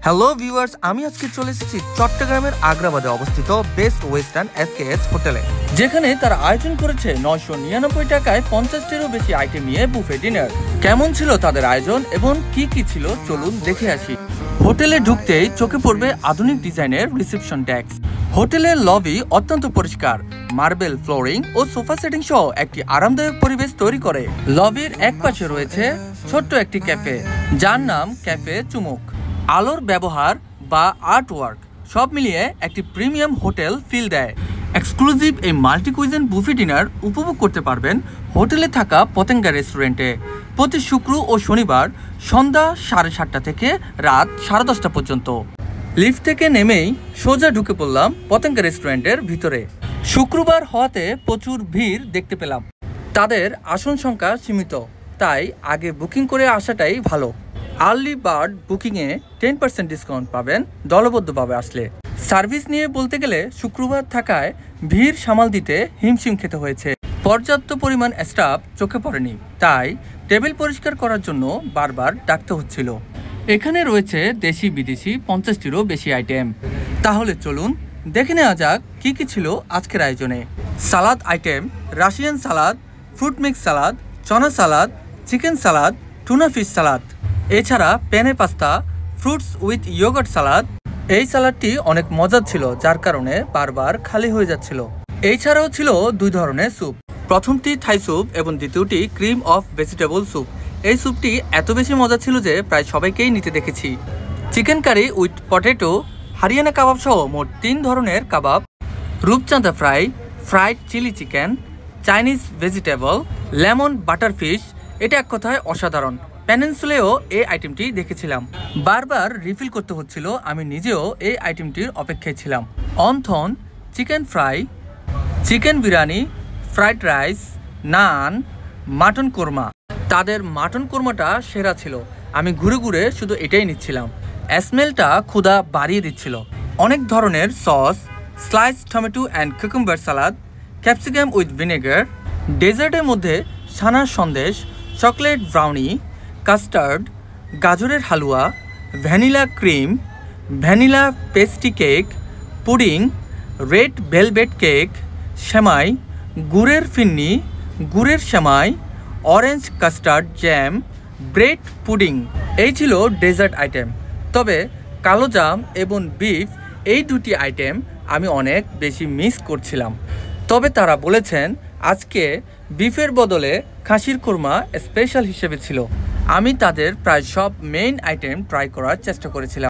Hello viewers, আমি আজকে চলে এসেছি চট্টগ্রামের আগ্রাবাদে অবস্থিত বেস্ট ওয়েস্টার্ন এসকেএস হোটেলে, যেখানে তারা আয়োজন করেছে 999 টাকায় 50টিরও বেশি আইটেম নিয়ে বুফে ডিনার। কেমন ছিল তাদের আয়োজন এবং কি কি ছিল চলুন দেখে আসি। হোটেলে ঢুকতেই চোখে পড়বে আধুনিক ডিজাইনের রিসেপশন ডেস্ক। হোটেলের লবি অত্যন্ত পরিষ্কার, মার্বেল ফ্লোরিং ও সোফা সেটিং সহ একটি আরামদায়ক পরিবেশ তৈরি করে। লবির এক পাশে রয়েছে ছোট্ট একটি ক্যাফে, যার নাম ক্যাফে চুমুক। আলোর ব্যবহার বা আর্ট ওয়ার্ক সব মিলিয়ে একটি প্রিমিয়াম হোটেল ফিল দেয়। এক্সক্লুসিভ এই মাল্টি কুইজিন বুফে ডিনার উপভোগ করতে পারবেন হোটেলে থাকা পতেঙ্গা রেস্টুরেন্টে প্রতি শুক্র ও শনিবার সন্ধ্যা 7:30 থেকে রাত 10:30 পর্যন্ত। লিফট থেকে নেমেই সোজা ঢুকে পড়লাম পতেঙ্গা রেস্টুরেন্টের ভিতরে। শুক্রবার হওয়াতে প্রচুর ভিড় দেখতে পেলাম। তাদের আসন সংখ্যা সীমিত, তাই আগে বুকিং করে আসাটাই ভালো। আর্লি বার্ড বুকিংয়ে 10% ডিসকাউন্ট পাবেন দলবদ্ধভাবে আসলে। সার্ভিস নিয়ে বলতে গেলে শুক্রবার থাকায় ভিড় সামাল দিতে হিমশিম খেতে হয়েছে। পর্যাপ্ত পরিমাণ স্টাফ চোখে পড়েনি, তাই টেবিল পরিষ্কার করার জন্য বারবার ডাকতে হচ্ছিল। এখানে রয়েছে দেশি বিদেশি 50টিরও বেশি আইটেম। তাহলে চলুন দেখে নেওয়া যাক কি কি ছিল আজকের আয়োজনে। সালাদ আইটেম: রাশিয়ান সালাদ, ফ্রুট মিক্স সালাদ, চনা সালাদ, চিকেন সালাদ, টুনা ফিশ সালাদ। এছাড়া পেনে পাস্তা, ফ্রুটস উইথ ইয়োগার্ট সালাদ। এই সালাদটি অনেক মজার ছিল, যার কারণে বারবার খালি হয়ে যাচ্ছিল। এছাড়াও ছিল দুই ধরনের স্যুপ, প্রথমটি থাই স্যুপ এবং দ্বিতীয়টি ক্রিম অফ ভেজিটেবল স্যুপ। এই স্যুপটি এত বেশি মজা ছিল যে প্রায় সবাইকেই নিতে দেখেছি। Chicken curry with potato, Haryana kebab সহ মোট 3 ধরনের কাবাব, রূপচাঁদা fry, fried chilli chicken, Chinese vegetable, lemon butter fish. এটা এক কথায় অসাধারণ। পেনিনসুলেও এই আইটেমটি দেখেছিলাম, বারবার রিফিল করতে হচ্ছিল। আমি নিজেও এই আইটেমটির অপেক্ষায় ছিলাম। অন্থন, chicken fry, chicken biryani, fried rice, naan, mutton korma. তাদের মাটন কোরমাটা সেরা ছিল। আমি ঘুরে ঘুরে শুধু এটাই নিচ্ছিলাম। স্মেলটা ক্ষুধা বাড়িয়ে দিচ্ছিল। অনেক ধরনের sauce, slice tomato and cucumber salad, capsicum with vinegar. ডেজার্টের মধ্যে ছানার সন্দেশ, চকলেট ব্রাউনি, কাস্টার্ড, গাজরের হালুয়া, vanilla cream, vanilla pastry cake, pudding, red velvet cake, সেমাই, গুড়ের ফিন্নি, গুড়ের সেমাই, orange custard jam, bread pudding. এই ছিল ডেজার্ট আইটেম। তবে কালো জাম এবং বিফ, এই দুটি আইটেম আমি অনেক বেশি মিস করছিলাম। তবে তারা বলেছেন আজকে বিফের বদলে খাসির কোরমা স্পেশাল হিসেবে ছিল। আমি তাদের প্রায় সব মেইন আইটেম ট্রাই করার চেষ্টা করেছিলাম।